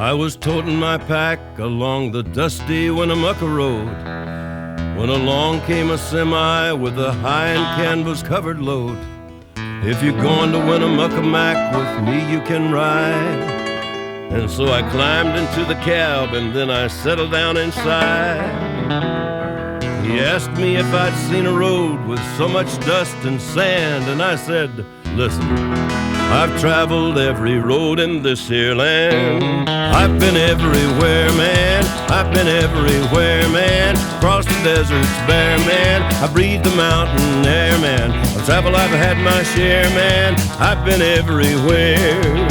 I was toting my pack along the dusty Winnemucca road when along came a semi with a high and canvas-covered load. If you're going to Winnemucca Mac with me, you can ride. And so I climbed into the cab and then I settled down inside. He asked me if I'd seen a road with so much dust and sand, and I said, listen, I've traveled every road in this here land. I've been everywhere, man. I've been everywhere, man. Across the deserts bare, man. I breathe the mountain air, man. Of travel I've had my share, man. I've been everywhere.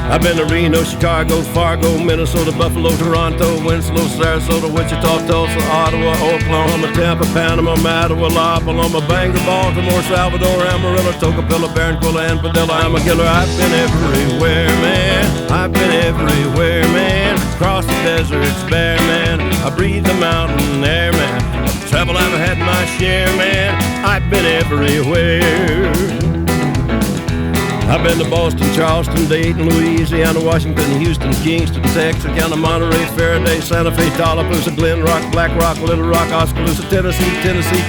I've been to Reno, Chicago, Fargo, Minnesota, Buffalo, Toronto, Winslow, Sarasota, Wichita, Tulsa, Ottawa, Oklahoma, Tampa, Panama, Mattawa, La Paloma, Bangor, Baltimore, Salvador, Amarillo, Tocopilla, Barranquilla, and Padilla. I'm a killer. I've been everywhere, man. I've been everywhere, man. Across the deserts bare, man. I breathe the mountain air, man. Of travel I've had my share, man. I've been everywhere. I've been to Boston, Charleston, Dayton, Louisiana, Washington, Houston, Kingston, Texarkana, Monterey, Faraday, Santa Fe, Tallapoosa, Glen Rock, Black Rock, Little Rock, Oskaloosa, Tennessee,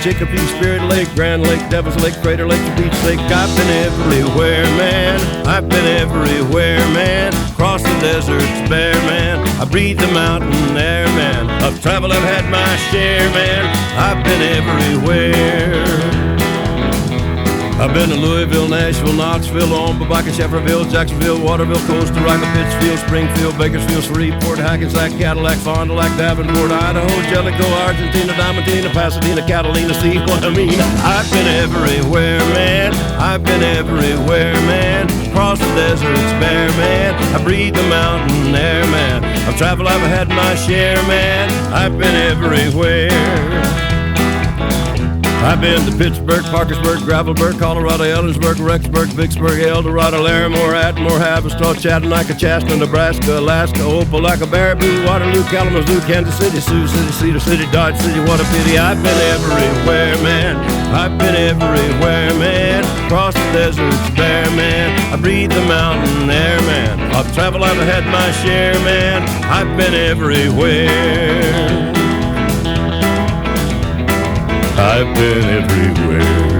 Chicopee, Spirit Lake, Grand Lake, Devil's Lake, Crater Lake, Beach Lake. I've been everywhere, man. I've been everywhere, man. Across the deserts bare, man. I breathe the mountain air, man. Of travel I've had my share, man. I've been everywhere. I've been to Louisville, Nashville, Knoxville, Omaha, Shefferville, Jacksonville, Waterville, Costa Rica, Pittsfield, Springfield, Bakersfield, Shreveport, Hackensack, Cadillac, Fond du Lac, Davenport, Idaho, Jellicoe, Argentina, Diamantina, Pasadena, Catalina. See what I mean? I've been everywhere, man. I've been everywhere, man. Across the deserts bare, man. I breathe the mountain air, man. Of travel I've had my share, man. I've been everywhere. I've been to Pittsburgh, Parkersburg, Gravelburg, Colorado, Ellensburg, Rexburg, Vicksburg, El Dorado, Larimore, Atmore, Havistaw, Chattanooga, Chastner, Nebraska, Alaska, Opelika, Baraboo, Waterloo, Kalamazoo, Kansas City, Sioux City, Cedar City, Dodge City. What a pity. I've been everywhere, man. I've been everywhere, man. Across the deserts bare, man. I breathe the mountain air, man. Of travel I've had my share, man. I've been everywhere. I've been everywhere.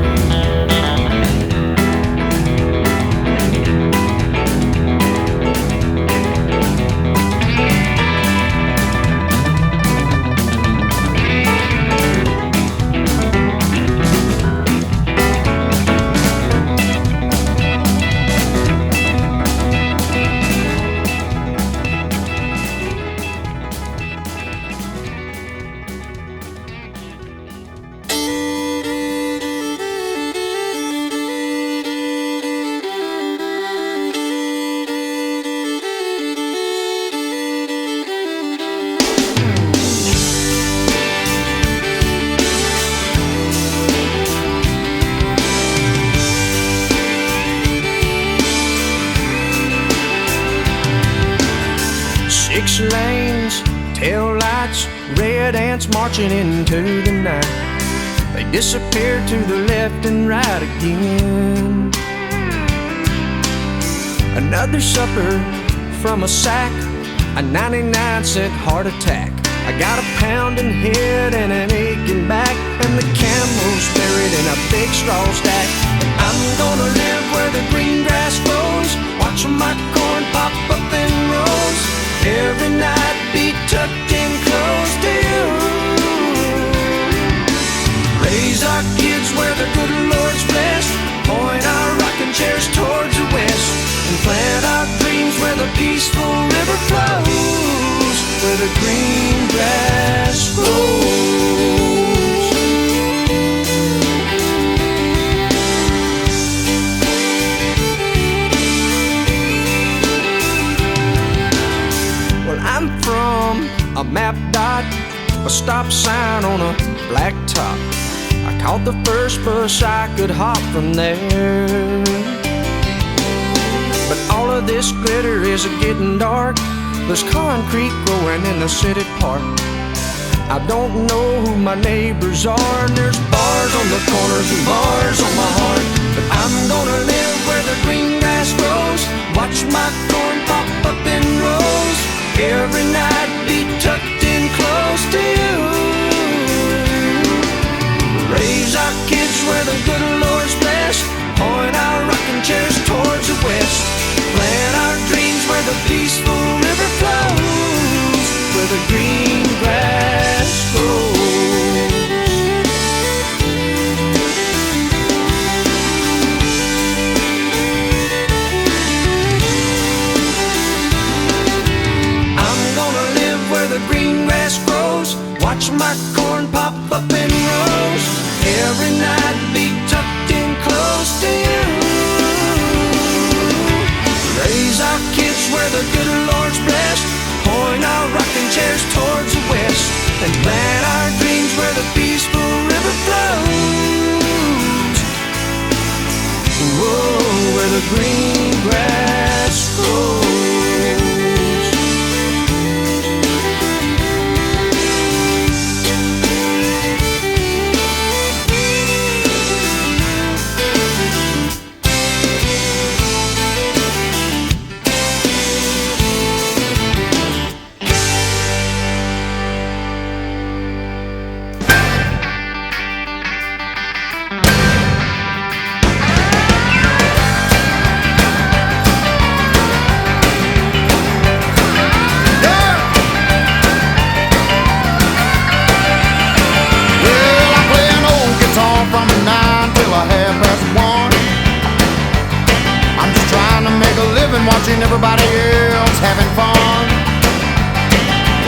Six lanes, tail lights, red ants marching into the night. They disappear to the left and right again. Another supper from a sack, a 99-cent heart attack. I got a pounding head and an aching back, and the camel's buried in a big straw stack. I'm gonna live where the green grass grows, watching my corn pop up in rows. Every night be tucked in close to you. Raise our kids where the good Lord's blessed, point our rocking chairs towards the west, and plant our dreams where the peaceful river flows, where the green grass grows. Well, I'm from a map dot, a stop sign on a black top. I caught the first bus I could hop from there. But all of this glitter is getting dark. There's concrete growing in the city park. I don't know who my neighbors are, and there's bars on the corners and bars on my heart. But I'm gonna live where the green grass grows, watch my corn pop up in rows. every night be tucked in close to you. Raise our kids where the good Lord's blessed, point our rocking chairs towards the west. Plant our dreams where the peaceful river flows, where the green grass grows. I'm gonna live where the green grass grows, watch my corn pop up in rows, every night be tucked in close to you. Raise our kids where the good Lord's blessed, point our rocking chairs towards the west, and plant our dreams where the peaceful river flows. Whoa, where the green grass grows. Watching everybody else having fun.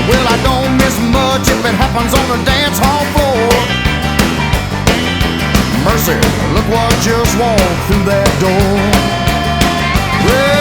Well, I don't miss much if it happens on the dance hall floor. Mercy, look what just walked through that door. Well,